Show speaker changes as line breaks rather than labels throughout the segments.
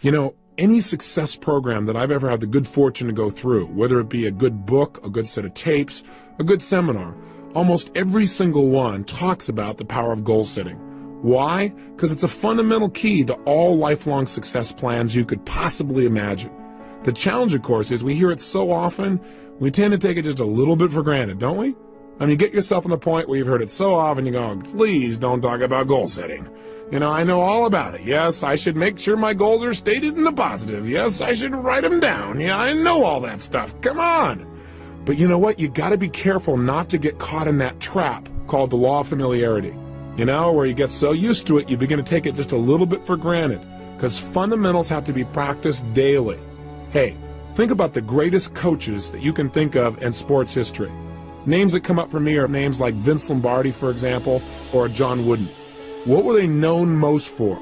You know, any success program that I've ever had the good fortune to go through, whether it be a good book, a good set of tapes, a good seminar, almost every single one talks about the power of goal setting. Why? Because it's a fundamental key to all lifelong success plans you could possibly imagine. The challenge, of course, is we hear it so often, we tend to take it just a little bit for granted, don't we? I mean, get yourself in the point where you've heard it so often, you go, please don't talk about goal setting. You know, I know all about it. Yes, I should make sure my goals are stated in the positive. Yes, I should write them down. Yeah, I know all that stuff. Come on. But you know what? You got to be careful not to get caught in that trap called the law of familiarity. You know, where you get so used to it, you begin to take it just a little bit for granted, because fundamentals have to be practiced daily. Hey, think about the greatest coaches that you can think of in sports history. Names that come up for me are names like Vince Lombardi, for example, or John Wooden. What were they known most for?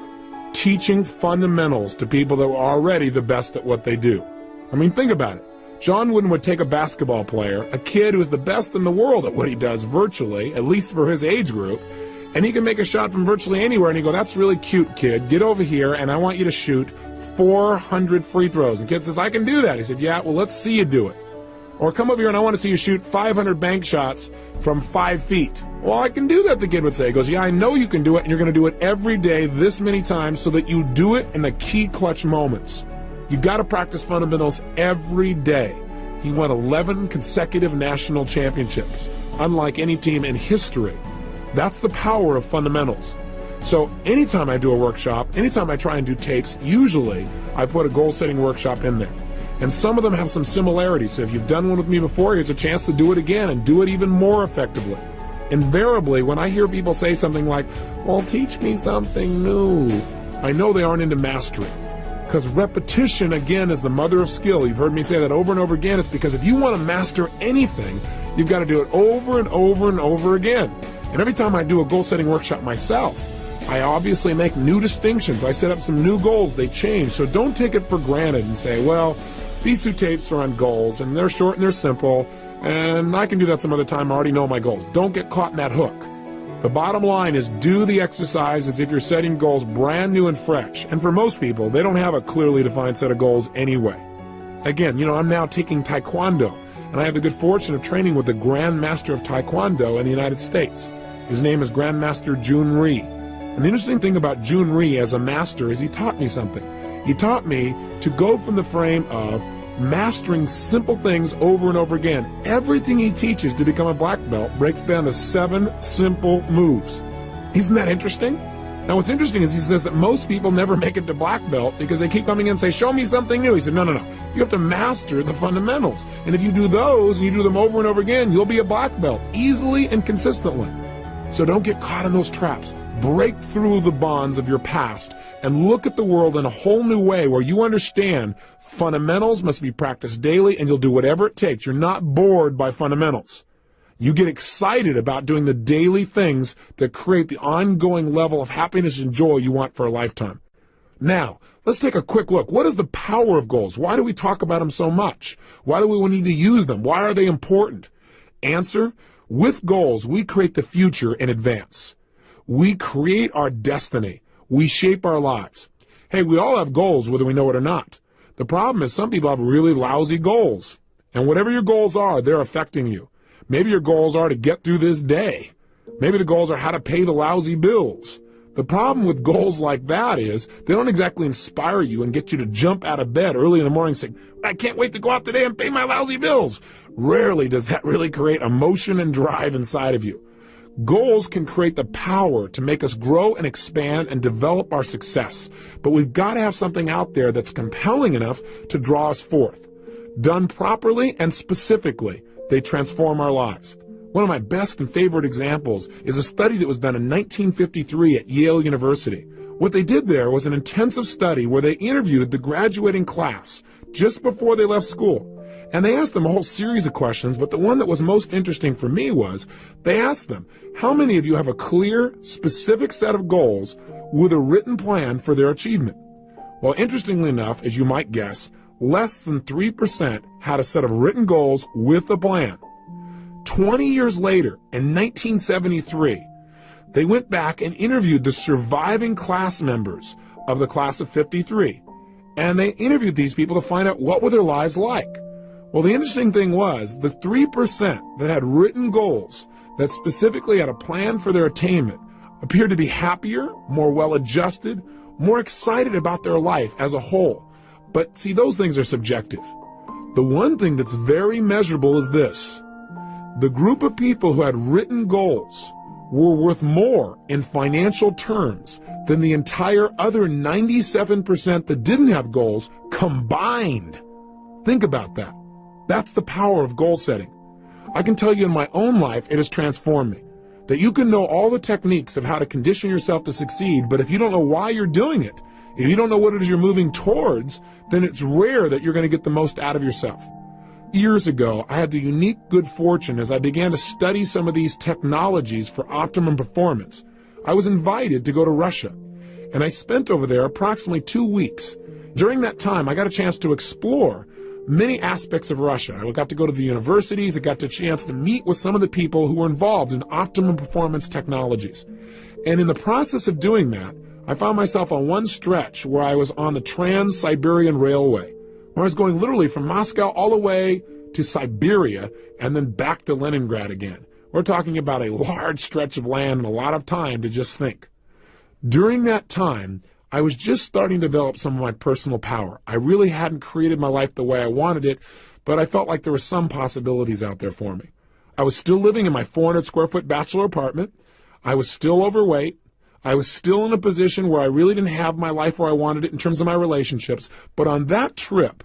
Teaching fundamentals to people that were already the best at what they do. I mean, think about it. John Wooden would take a basketball player, a kid who is the best in the world at what he does virtually, at least for his age group, and he can make a shot from virtually anywhere, and he'd go, that's really cute, kid. Get over here, and I want you to shoot 400 free throws. And the kid says, I can do that. He said, yeah, well, let's see you do it. Or come over here, and I want to see you shoot 500 bank shots from 5 feet. Well, I can do that, the kid would say. He goes, yeah, I know you can do it, and you're going to do it every day this many times so that you do it in the key clutch moments. You got to practice fundamentals every day. He won 11 consecutive national championships, unlike any team in history. That's the power of fundamentals. So anytime I do a workshop, anytime I try and do tapes, usually I put a goal-setting workshop in there. And some of them have some similarities. So if you've done one with me before, here's a chance to do it again and do it even more effectively. Invariably, when I hear people say something like, well, teach me something new, I know they aren't into mastery. Because repetition, again, is the mother of skill. You've heard me say that over and over again. It's because if you want to master anything, you've got to do it over and over and over again. And every time I do a goal-setting workshop myself, I obviously make new distinctions. I set up some new goals. They change. So don't take it for granted and say, well, these 2 tapes are on goals, and they're short and they're simple, and I can do that some other time. I already know my goals. Don't get caught in that hook. The bottom line is do the exercise as if you're setting goals brand new and fresh. And for most people, they don't have a clearly defined set of goals anyway. Again, you know, I'm now taking Taekwondo, and I have the good fortune of training with the Grand Master of Taekwondo in the United States. His name is Grandmaster Jun Rhee. And the interesting thing about Jun Rhee as a master is he taught me something. He taught me to go from the frame of mastering simple things over and over again. Everything he teaches to become a black belt breaks down to 7 simple moves. Isn't that interesting? Now what's interesting is he says that most people never make it to black belt because they keep coming in and say, show me something new. He said, no. You have to master the fundamentals. And if you do those and you do them over and over again, you'll be a black belt easily and consistently. So don't get caught in those traps. Break through the bonds of your past and look at the world in a whole new way where you understand fundamentals must be practiced daily and you'll do whatever it takes. You're not bored by fundamentals. You get excited about doing the daily things that create the ongoing level of happiness and joy you want for a lifetime. Now, let's take a quick look. What is the power of goals? Why do we talk about them so much? Why do we need to use them? Why are they important? Answer, with goals, we create the future in advance. We create our destiny. We shape our lives. Hey, we all have goals, whether we know it or not. The problem is some people have really lousy goals. And whatever your goals are, they're affecting you. Maybe your goals are to get through this day. Maybe the goals are how to pay the lousy bills. The problem with goals like that is they don't exactly inspire you and get you to jump out of bed early in the morning saying, I can't wait to go out today and pay my lousy bills. Rarely does that really create emotion and drive inside of you. Goals can create the power to make us grow and expand and develop our success. But we've got to have something out there that's compelling enough to draw us forth. Done properly and specifically, they transform our lives. One of my best and favorite examples is a study that was done in 1953 at Yale University. What they did there was an intensive study where they interviewed the graduating class just before they left school. And they asked them a whole series of questions, but the one that was most interesting for me was they asked them, how many of you have a clear, specific set of goals with a written plan for their achievement? Well, interestingly enough, as you might guess, less than 3% had a set of written goals with a plan. 20 years later, in 1973, they went back and interviewed the surviving class members of the class of 53. And they interviewed these people to find out what were their lives like. Well, the interesting thing was the 3% that had written goals that specifically had a plan for their attainment appeared to be happier, more well-adjusted, more excited about their life as a whole. But see, those things are subjective. The one thing that's very measurable is this. The group of people who had written goals were worth more in financial terms than the entire other 97% that didn't have goals combined. Think about that. That's the power of goal setting. I can tell you in my own life, it has transformed me. That you can know all the techniques of how to condition yourself to succeed, but if you don't know why you're doing it, if you don't know what it is you're moving towards, then it's rare that you're going to get the most out of yourself. Years ago, I had the unique good fortune as I began to study some of these technologies for optimum performance. I was invited to go to Russia, and I spent over there approximately 2 weeks. During that time, I got a chance to explore many aspects of Russia. I got to go to the universities. I got the chance to meet with some of the people who were involved in optimum performance technologies. And in the process of doing that, I found myself on one stretch where I was on the Trans-Siberian Railway, where I was going literally from Moscow all the way to Siberia and then back to Leningrad again. We're talking about a large stretch of land and a lot of time to just think. During that time, I was just starting to develop some of my personal power. I really hadn't created my life the way I wanted it, but I felt like there were some possibilities out there for me. I was still living in my 400 square foot bachelor apartment. I was still overweight. I was still in a position where I really didn't have my life where I wanted it in terms of my relationships. But on that trip,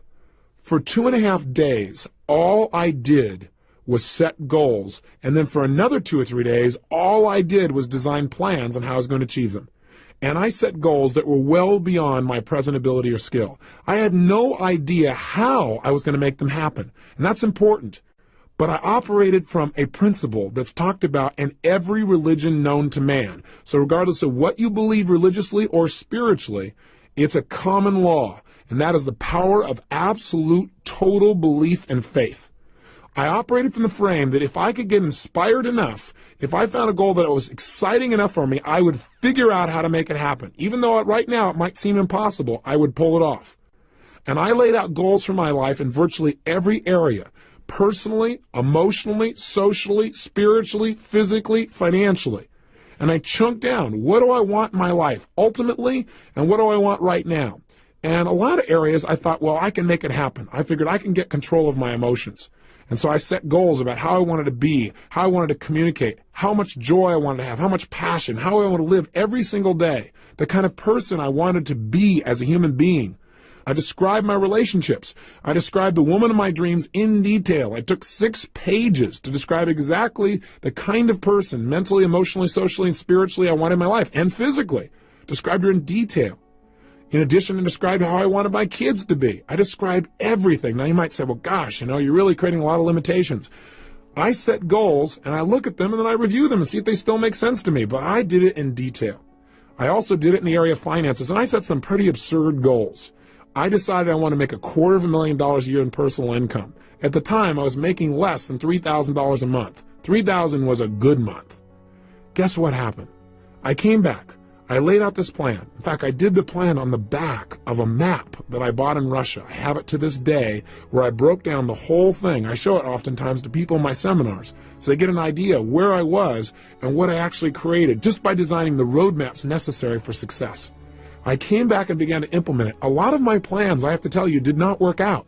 for 2.5 days, all I did was set goals. And then for another 2 or 3 days, all I did was design plans on how I was going to achieve them. And I set goals that were well beyond my present ability or skill. I had no idea how I was going to make them happen. And that's important. But I operated from a principle that's talked about in every religion known to man. So regardless of what you believe religiously or spiritually, it's a common law. And that is the power of absolute total belief and faith. I operated from the frame that if I could get inspired enough, if I found a goal that was exciting enough for me, I would figure out how to make it happen. Even though right now it might seem impossible, I would pull it off. And I laid out goals for my life in virtually every area, personally, emotionally, socially, spiritually, physically, financially. And I chunked down, what do I want in my life ultimately, and what do I want right now? And a lot of areas I thought, well, I can make it happen. I figured I can get control of my emotions. And so I set goals about how I wanted to be, how I wanted to communicate, how much joy I wanted to have, how much passion, how I want to live every single day, the kind of person I wanted to be as a human being. I described my relationships. I described the woman of my dreams in detail. I took 6 pages to describe exactly the kind of person, mentally, emotionally, socially, and spiritually I wanted in my life, and physically. Described her in detail. In addition, I described how I wanted my kids to be. I described everything. Now you might say, well, gosh, you're really creating a lot of limitations. I set goals, and I look at them, and then I review them and see if they still make sense to me. But I did it in detail. I also did it in the area of finances, and I set some pretty absurd goals. I decided I want to make $250,000 a year in personal income. At the time, I was making less than $3,000 a month. $3,000 was a good month. Guess what happened? I came back. I laid out this plan. In fact, I did the plan on the back of a map that I bought in Russia. I have it to this day where I broke down the whole thing. I show it oftentimes to people in my seminars so they get an idea of where I was and what I actually created just by designing the roadmaps necessary for success. I came back and began to implement it. A lot of my plans, I have to tell you, did not work out.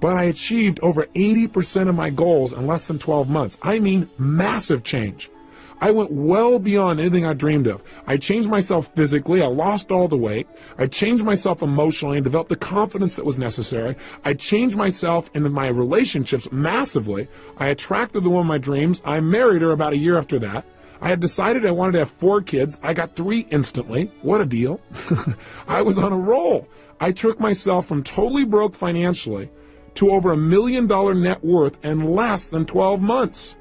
But I achieved over 80% of my goals in less than 12 months. I mean, massive change. I went well beyond anything I dreamed of. I changed myself physically. I lost all the weight. I changed myself emotionally and developed the confidence that was necessary. I changed myself in my relationships massively. I attracted the woman of my dreams. I married her about a year after that. I had decided I wanted to have 4 kids. I got 3 instantly. What a deal. I was on a roll. I took myself from totally broke financially to over $1 million net worth in less than 12 months.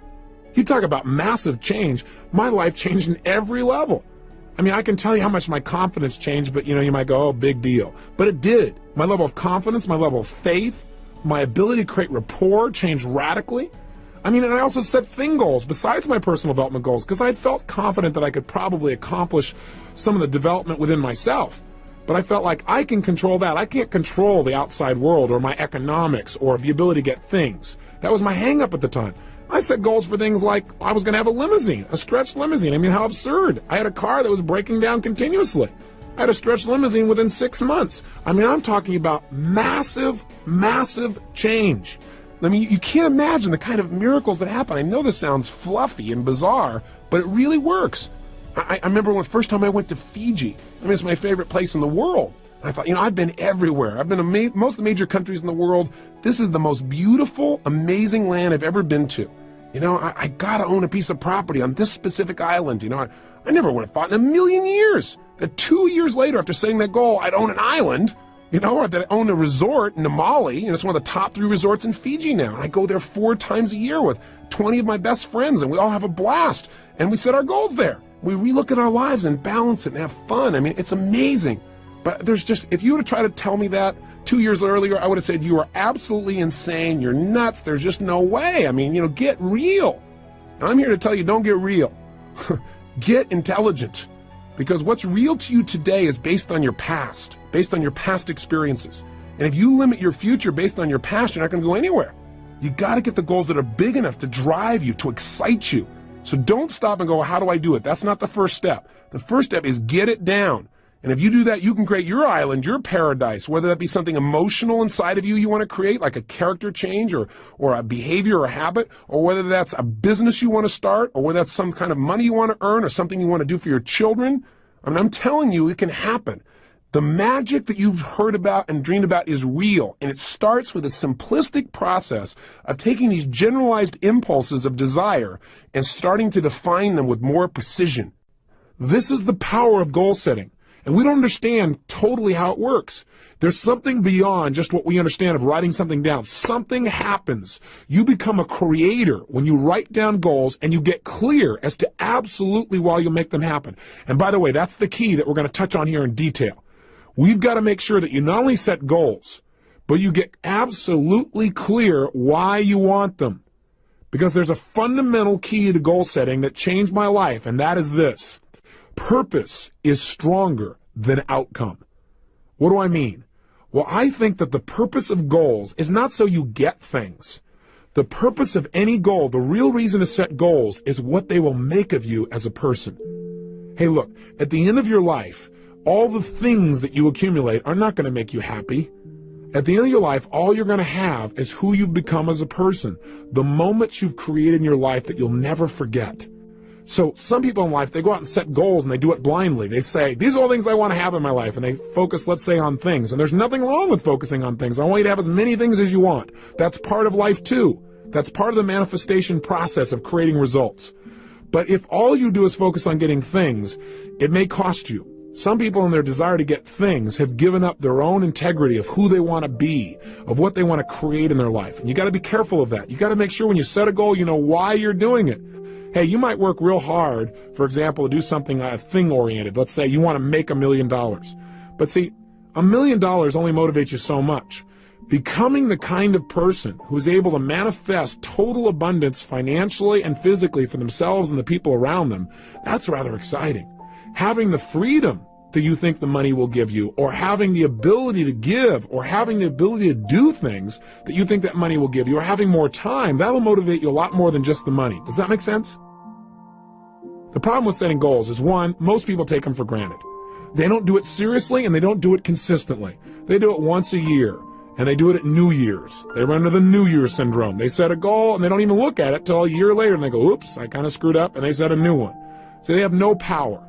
You talk about massive change. My life changed in every level. I mean, I can tell you how much my confidence changed, but you might go, oh, big deal. But it did. My level of confidence, my level of faith, my ability to create rapport changed radically. I mean, and I also set thing goals besides my personal development goals because I had felt confident that I could probably accomplish some of the development within myself. But I felt like I can control that. I can't control the outside world or my economics or the ability to get things. That was my hang-up at the time. I set goals for things like I was going to have a limousine, a stretched limousine. I mean, how absurd. I had a car that was breaking down continuously. I had a stretched limousine within 6 months. I mean, I'm talking about massive, massive change. I mean, you can't imagine the kind of miracles that happen. I know this sounds fluffy and bizarre, but it really works. I remember when the first time I went to Fiji. I mean, it's my favorite place in the world. I thought, I've been everywhere. I've been to most of the major countries in the world. This is the most beautiful, amazing land I've ever been to. I gotta own a piece of property on this specific island. I never would have thought in a million years that 2 years later, after setting that goal, I'd own an island, or that I own a resort in Namali. It's one of the top 3 resorts in Fiji now. And I go there 4 times a year with 20 of my best friends, and we all have a blast. And we set our goals there. We relook at our lives and balance it and have fun. I mean, it's amazing. But if you would have tried to tell me that 2 years earlier, I would have said, you are absolutely insane. You're nuts. There's just no way. I mean, get real. And I'm here to tell you, don't get real. Get intelligent. Because what's real to you today is based on your past experiences. And if you limit your future based on your past, you're not going to go anywhere. You got to get the goals that are big enough to drive you, to excite you. So don't stop and go, how do I do it? That's not the first step. The first step is get it down. And if you do that, you can create your island, your paradise, whether that be something emotional inside of you want to create, like a character change or a behavior or a habit, or whether that's a business you want to start, or whether that's some kind of money you want to earn or something you want to do for your children. I mean, I'm telling you, it can happen. The magic that you've heard about and dreamed about is real, and it starts with a simplistic process of taking these generalized impulses of desire and starting to define them with more precision. This is the power of goal setting, and we don't understand totally how it works. There's something beyond just what we understand of writing something down. Something happens. You become a creator when you write down goals and you get clear as to absolutely why you make them happen. And by the way, that's the key that we're going to touch on here in detail. We've got to make sure that you not only set goals, but you get absolutely clear why you want them. Because there's a fundamental key to goal setting that changed my life, and that is this. Purpose is stronger than outcome. What do I mean? Well, I think that the purpose of goals is not so you get things. The purpose of any goal, the real reason to set goals, is what they will make of you as a person. Hey, look, at the end of your life, all the things that you accumulate are not going to make you happy. At the end of your life, all you're going to have is who you've become as a person, the moments you've created in your life that you'll never forget. So some people in life, they go out and set goals and they do it blindly. They say, these are all things I want to have in my life. And they focus, let's say, on things. And there's nothing wrong with focusing on things. I want you to have as many things as you want. That's part of life too. That's part of the manifestation process of creating results. But if all you do is focus on getting things, it may cost you. Some people in their desire to get things have given up their own integrity of who they want to be, of what they want to create in their life. And you got to be careful of that. You got to make sure when you set a goal, you know why you're doing it. Hey, you might work real hard, for example, to do something thing-oriented. Let's say you want to make $1 million. But see, $1 million only motivates you so much. Becoming the kind of person who is able to manifest total abundance financially and physically for themselves and the people around them, that's rather exciting. Having the freedom that you think the money will give you, or having the ability to give, or having the ability to do things that you think that money will give you, or having more time, that'll motivate you a lot more than just the money. Does that make sense? The problem with setting goals is, one, most people take them for granted. They don't do it seriously and they don't do it consistently. They do it once a year, and they do it at New Year's. They run into the New Year's syndrome. They set a goal and they don't even look at it till a year later and they go, oops, I kind of screwed up, and they set a new one. So they have no power.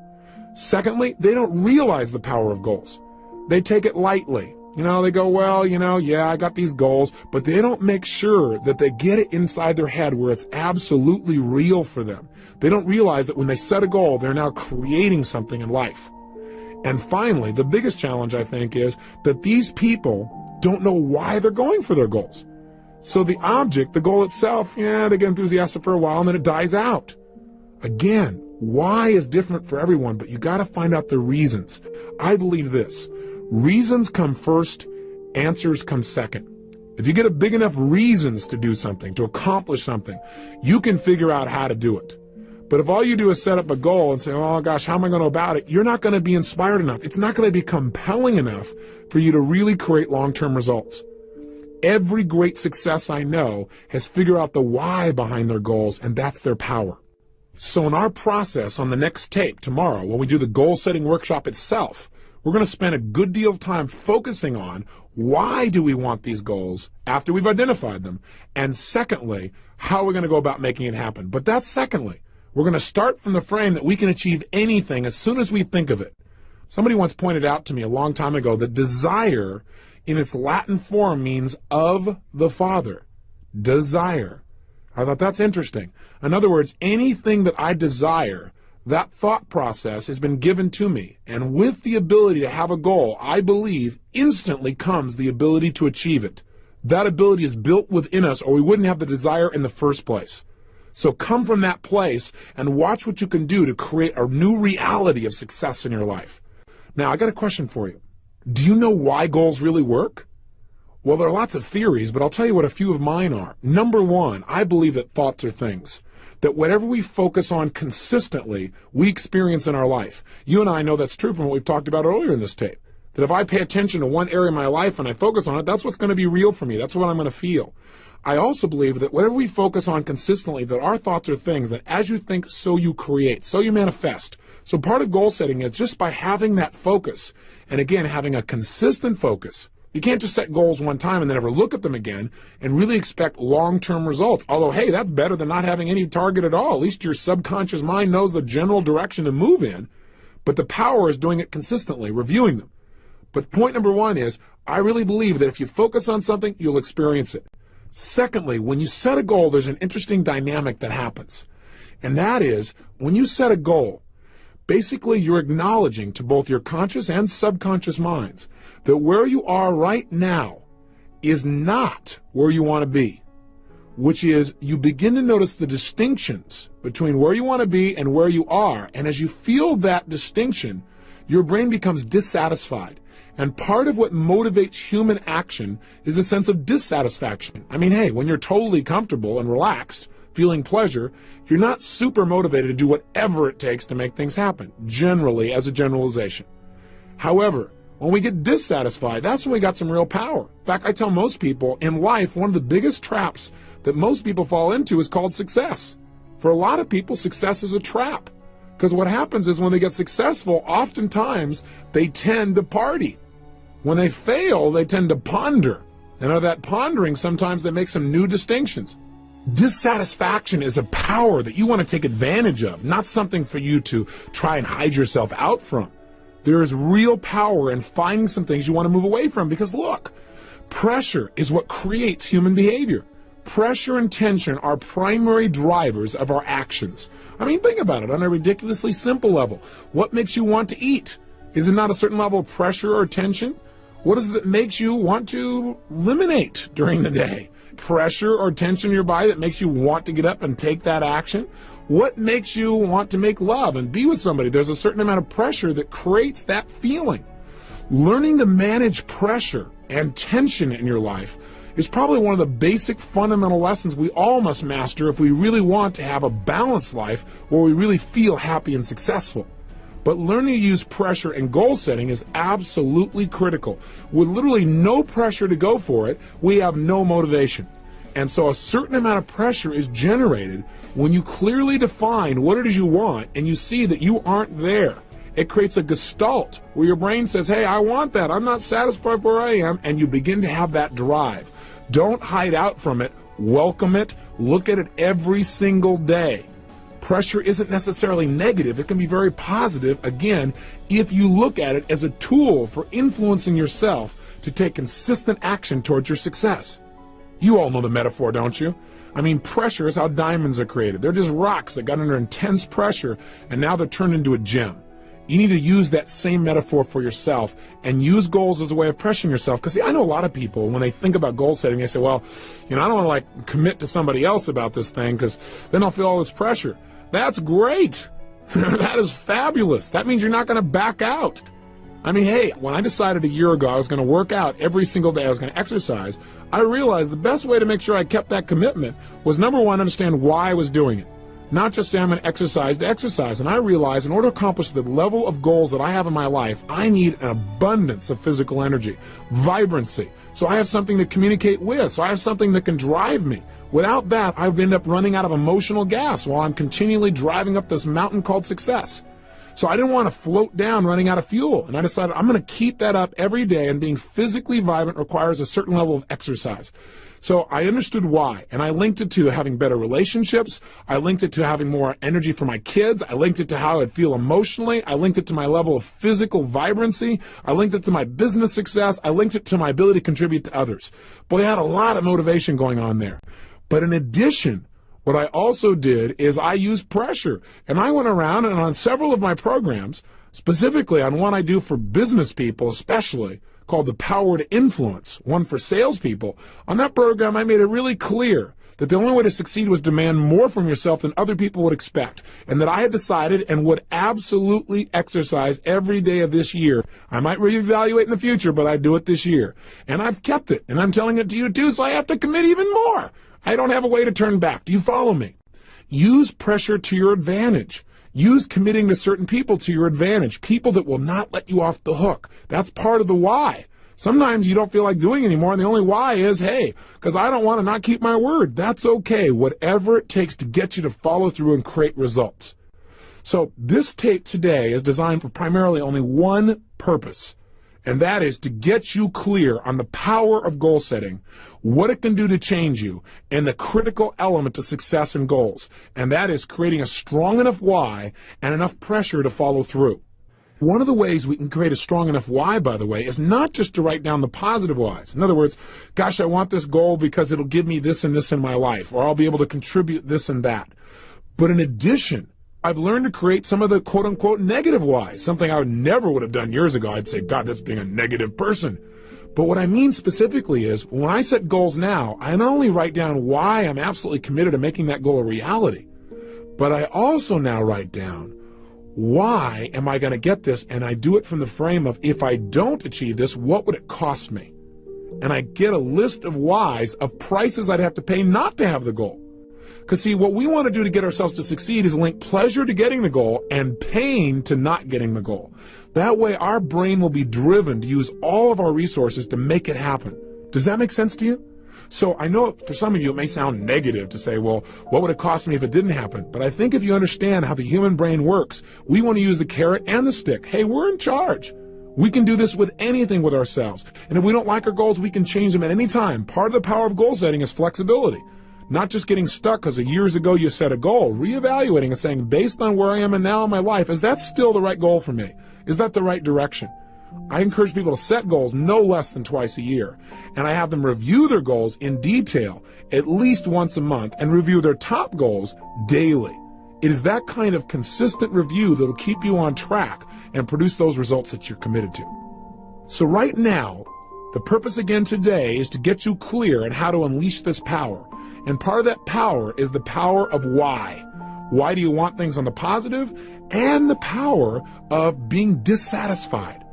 Secondly, they don't realize the power of goals. They take it lightly. They go, well, yeah, I got these goals, but they don't make sure that they get it inside their head where it's absolutely real for them. They don't realize that when they set a goal, they're now creating something in life. And finally, the biggest challenge, I think, is that these people don't know why they're going for their goals. So the object, the goal itself, they get enthusiastic for a while and then it dies out. Again, why is different for everyone, but you got to find out the reasons. I believe this. Reasons come first, answers come second. If you get a big enough reasons to do something, to accomplish something, you can figure out how to do it. But if all you do is set up a goal and say, oh gosh, how am I going to go about it? You're not going to be inspired enough. It's not going to be compelling enough for you to really create long-term results. Every great success I know has figured out the why behind their goals, and that's their power. So in our process on the next tape tomorrow, when we do the goal-setting workshop itself, we're going to spend a good deal of time focusing on why do we want these goals after we've identified them, and secondly, how are we going to go about making it happen. But that's secondly. We're going to start from the frame that we can achieve anything as soon as we think of it. Somebody once pointed out to me a long time ago that desire in its Latin form means of the Father. Desire. I thought that's interesting. In other words, anything that I desire, that thought process has been given to me. And with the ability to have a goal, I believe instantly comes the ability to achieve it. That ability is built within us, or we wouldn't have the desire in the first place. So come from that place and watch what you can do to create a new reality of success in your life. Now, I got a question for you. Do you know why goals really work? Well, there are lots of theories, but I'll tell you what a few of mine are. Number one, I believe that thoughts are things. That whatever we focus on consistently, we experience in our life. You and I know that's true from what we've talked about earlier in this tape. That if I pay attention to one area of my life and I focus on it, that's what's going to be real for me. That's what I'm going to feel. I also believe that whatever we focus on consistently, that our thoughts are things that as you think, so you create, so you manifest. So part of goal setting is just by having that focus, and again, having a consistent focus. You can't just set goals one time and then never look at them again and really expect long-term results. Although, hey, that's better than not having any target at all. At least your subconscious mind knows the general direction to move in. But the power is doing it consistently, reviewing them. But point number one is, I really believe that if you focus on something, you'll experience it. Secondly, when you set a goal, there's an interesting dynamic that happens. And that is, when you set a goal, basically you're acknowledging to both your conscious and subconscious minds that where you are right now is not where you want to be, which is you begin to notice the distinctions between where you want to be and where you are. And as you feel that distinction, your brain becomes dissatisfied. And part of what motivates human action is a sense of dissatisfaction. I mean, hey, when you're totally comfortable and relaxed, feeling pleasure, you're not super motivated to do whatever it takes to make things happen, generally, as a generalization. However, when we get dissatisfied, that's when we got some real power. In fact, I tell most people in life, one of the biggest traps that most people fall into is called success. For a lot of people, success is a trap. Because what happens is when they get successful, oftentimes they tend to party. When they fail, they tend to ponder. And out of that pondering, sometimes they make some new distinctions. Dissatisfaction is a power that you want to take advantage of, not something for you to try and hide yourself out from. There is real power in finding some things you want to move away from, because look, pressure is what creates human behavior. Pressure and tension are primary drivers of our actions. I mean, think about it on a ridiculously simple level. What makes you want to eat? Is it not a certain level of pressure or tension? What is it that makes you want to eliminate during the day? Pressure or tension in your body that makes you want to get up and take that action? What makes you want to make love and be with somebody? There's a certain amount of pressure that creates that feeling. Learning to manage pressure and tension in your life is probably one of the basic fundamental lessons we all must master if we really want to have a balanced life where we really feel happy and successful. But learning to use pressure and goal setting is absolutely critical. With literally no pressure to go for it, we have no motivation. And so a certain amount of pressure is generated when you clearly define what it is you want and you see that you aren't there. It creates a gestalt where your brain says, hey, I want that. I'm not satisfied where I am. And you begin to have that drive. Don't hide out from it. Welcome it. Look at it every single day. Pressure isn't necessarily negative. It can be very positive, again, if you look at it as a tool for influencing yourself to take consistent action towards your success. You all know the metaphor, don't you? I mean, pressure is how diamonds are created. They're just rocks that got under intense pressure, and now they're turned into a gem. You need to use that same metaphor for yourself and use goals as a way of pressuring yourself. Because, see, I know a lot of people, when they think about goal setting, they say, well, I don't want to, commit to somebody else about this thing because then I'll feel all this pressure. That's great. That is fabulous. That means you're not going to back out. I mean, hey, when I decided a year ago I was going to work out every single day, I was going to exercise, I realized the best way to make sure I kept that commitment was, number one, understand why I was doing it. not just say I'm going to exercise. And I realize in order to accomplish the level of goals that I have in my life, I need an abundance of physical energy, vibrancy. So I have something to communicate with. So I have something that can drive me. Without that, I end up running out of emotional gas while I'm continually driving up this mountain called success. So I didn't want to float down running out of fuel. And I decided I'm going to keep that up every day, and being physically vibrant requires a certain level of exercise. So I understood why, and I linked it to having better relationships. I linked it to having more energy for my kids. I linked it to how I'd feel emotionally. I linked it to my level of physical vibrancy. I linked it to my business success. I linked it to my ability to contribute to others. Boy, I had a lot of motivation going on there. But in addition, what I also did is I used pressure. And I went around and on several of my programs, specifically on one I do for business people especially, called The Power to Influence, one for salespeople. On that program, I made it really clear that the only way to succeed was demand more from yourself than other people would expect, and that I had decided and would absolutely exercise every day of this year. I might reevaluate in the future, but I'd do it this year. And I've kept it, and I'm telling it to you too, so I have to commit even more. I don't have a way to turn back. Do you follow me? Use pressure to your advantage. Use committing to certain people to your advantage, people that will not let you off the hook. That's part of the why. Sometimes you don't feel like doing anymore, and the only why is, hey, because I don't want to not keep my word. That's okay, whatever it takes to get you to follow through and create results. So this tape today is designed for primarily only one purpose, and that is to get you clear on the power of goal setting, what it can do to change you, and the critical element to success and goals, and that is creating a strong enough why and enough pressure to follow through. One of the ways we can create a strong enough why, by the way, is not just to write down the positive whys. In other words, gosh, I want this goal because it'll give me this and this in my life, or I'll be able to contribute this and that. But in addition, I've learned to create some of the quote-unquote negative whys, something I never would have done years ago. I'd say, God, that's being a negative person. But what I mean specifically is, when I set goals now, I not only write down why I'm absolutely committed to making that goal a reality, but I also now write down, why am I going to get this? And I do it from the frame of, if I don't achieve this, what would it cost me? And I get a list of whys, of prices I'd have to pay not to have the goal. Because see, what we want to do to get ourselves to succeed is link pleasure to getting the goal and pain to not getting the goal. That way our brain will be driven to use all of our resources to make it happen. Does that make sense to you? So I know for some of you it may sound negative to say, well, what would it cost me if it didn't happen? But I think if you understand how the human brain works, we want to use the carrot and the stick. Hey, we're in charge. We can do this with anything with ourselves. And if we don't like our goals, we can change them at any time. Part of the power of goal setting is flexibility. Not just getting stuck because years ago you set a goal, reevaluating and saying, based on where I am and now in my life, is that still the right goal for me? Is that the right direction? I encourage people to set goals no less than twice a year, and I have them review their goals in detail at least once a month and review their top goals daily. It is that kind of consistent review that will keep you on track and produce those results that you're committed to. So right now, the purpose again today is to get you clear on how to unleash this power. And part of that power is the power of why. Why do you want things on the positive? And the power of being dissatisfied.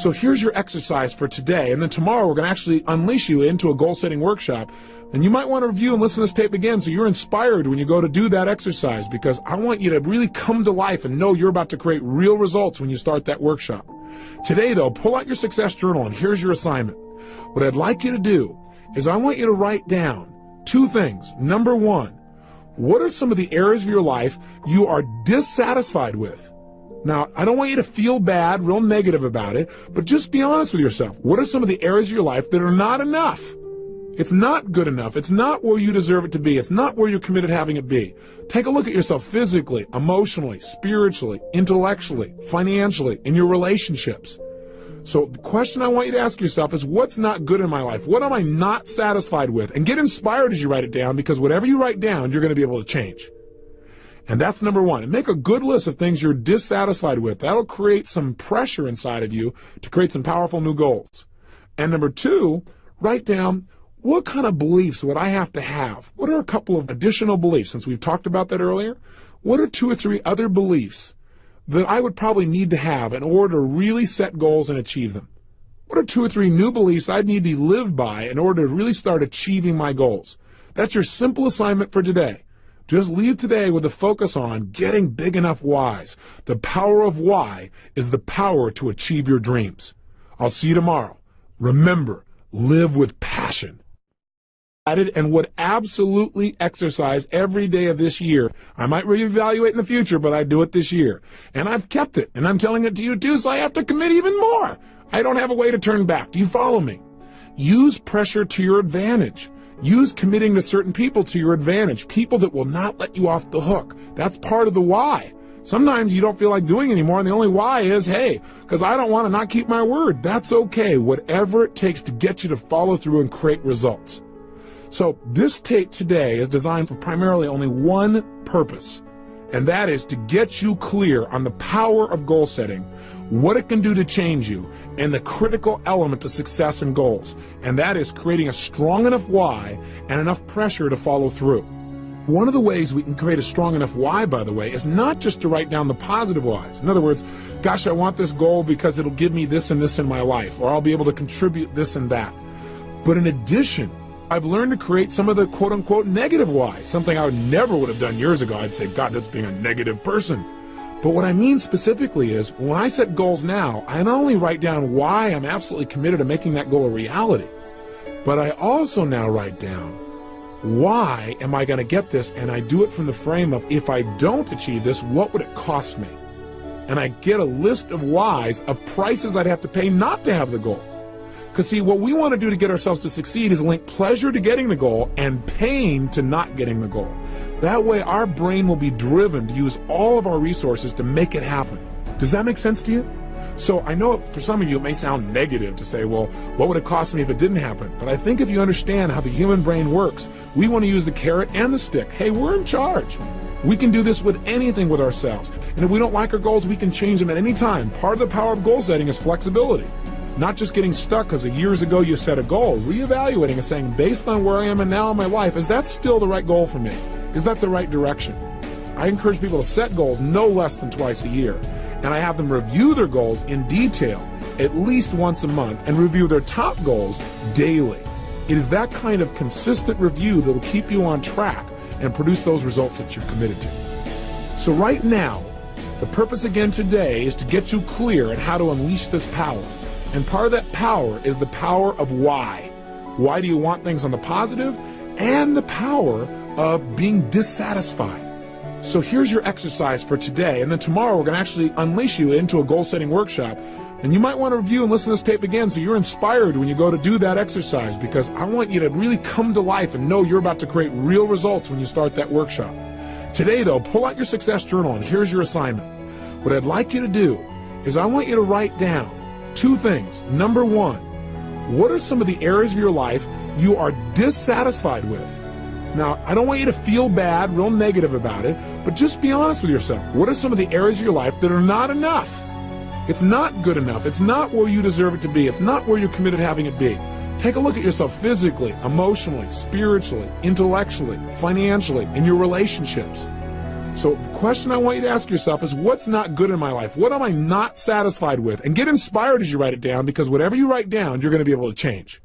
So here's your exercise for today, and then tomorrow we're going to actually unleash you into a goal-setting workshop. And you might want to review and listen to this tape again so you're inspired when you go to do that exercise, because I want you to really come to life and know you're about to create real results when you start that workshop. Today, though, pull out your success journal, and here's your assignment. What I'd like you to do is I want you to write down two things. Number one, what are some of the areas of your life you are dissatisfied with? Now, I don't want you to feel bad, real negative about it, but just be honest with yourself. What are some of the areas of your life that are not enough? It's not good enough. It's not where you deserve it to be. It's not where you're committed to having it be. Take a look at yourself physically, emotionally, spiritually, intellectually, financially, in your relationships. So the question I want you to ask yourself is, what's not good in my life? What am I not satisfied with? And get inspired as you write it down, because whatever you write down, you're going to be able to change. And that's number one. And make a good list of things you're dissatisfied with. That'll create some pressure inside of you to create some powerful new goals. And number two, write down, what kind of beliefs would I have to have? What are a couple of additional beliefs, since we've talked about that earlier? What are 2 or 3 other beliefs that I would probably need to have in order to really set goals and achieve them? What are 2 or 3 new beliefs I'd need to live by in order to really start achieving my goals? That's your simple assignment for today. Just leave today with a focus on getting big enough whys. The power of why is the power to achieve your dreams. I'll see you tomorrow. Remember, live with passion. And would absolutely exercise every day of this year. I might reevaluate in the future, but I do it this year. And I've kept it, and I'm telling it to you too, so I have to commit even more. I don't have a way to turn back. Do you follow me? Use pressure to your advantage. Use committing to certain people to your advantage, people that will not let you off the hook. That's part of the why. Sometimes you don't feel like doing anymore, and the only why is, hey, because I don't want to not keep my word. That's okay, whatever it takes to get you to follow through and create results. So this tape today is designed for primarily only one purpose, and that is to get you clear on the power of goal setting, what it can do to change you, and the critical element to success and goals, and that is creating a strong enough why and enough pressure to follow through. One of the ways we can create a strong enough why, by the way, is not just to write down the positive whys. In other words, gosh, I want this goal because it'll give me this and this in my life, or I'll be able to contribute this and that. But in addition, I've learned to create some of the quote-unquote negative whys, something I never would have done years ago. I'd say, God, that's being a negative person. But what I mean specifically is, when I set goals now, I not only write down why I'm absolutely committed to making that goal a reality, but I also now write down, why am I going to get this? And I do it from the frame of, if I don't achieve this, what would it cost me? And I get a list of whys, of prices I'd have to pay not to have the goal. Because see, what we want to do to get ourselves to succeed is link pleasure to getting the goal and pain to not getting the goal. That way our brain will be driven to use all of our resources to make it happen. Does that make sense to you? So I know for some of you it may sound negative to say, well, what would it cost me if it didn't happen? But I think if you understand how the human brain works, we want to use the carrot and the stick. Hey, we're in charge. We can do this with anything with ourselves. And if we don't like our goals, we can change them at any time. Part of the power of goal setting is flexibility. Not just getting stuck because years ago you set a goal, reevaluating and saying, based on where I am and now in my life, is that still the right goal for me? Is that the right direction? I encourage people to set goals no less than twice a year. And I have them review their goals in detail at least once a month and review their top goals daily. It is that kind of consistent review that will keep you on track and produce those results that you're committed to. So right now, the purpose again today is to get you clear on how to unleash this power. And part of that power is the power of why. Why do you want things on the positive? And the power of being dissatisfied. So here's your exercise for today. And then tomorrow we're going to actually unleash you into a goal-setting workshop. And you might want to review and listen to this tape again so you're inspired when you go to do that exercise, because I want you to really come to life and know you're about to create real results when you start that workshop. Today, though, pull out your success journal and here's your assignment. What I'd like you to do is I want you to write down two things. Number one, what are some of the areas of your life you are dissatisfied with? Now, I don't want you to feel bad, real negative about it, but just be honest with yourself. What are some of the areas of your life that are not enough? It's not good enough. It's not where you deserve it to be. It's not where you're committed to having it be. Take a look at yourself physically, emotionally, spiritually, intellectually, financially, in your relationships. So the question I want you to ask yourself is, what's not good in my life? What am I not satisfied with? And get inspired as you write it down, because whatever you write down, you're going to be able to change.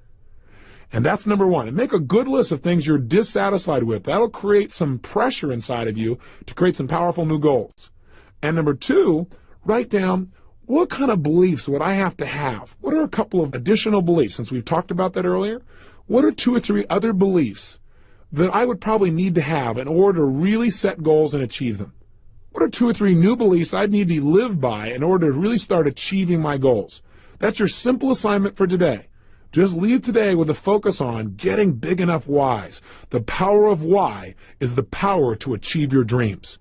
And that's number one. And make a good list of things you're dissatisfied with. That'll create some pressure inside of you to create some powerful new goals. And number two, write down, what kind of beliefs would I have to have? What are a couple of additional beliefs, since we've talked about that earlier? What are 2 or 3 other beliefs that I would probably need to have in order to really set goals and achieve them? What are 2 or 3 new beliefs I'd need to live by in order to really start achieving my goals? That's your simple assignment for today. Just leave today with a focus on getting big enough whys. The power of why is the power to achieve your dreams.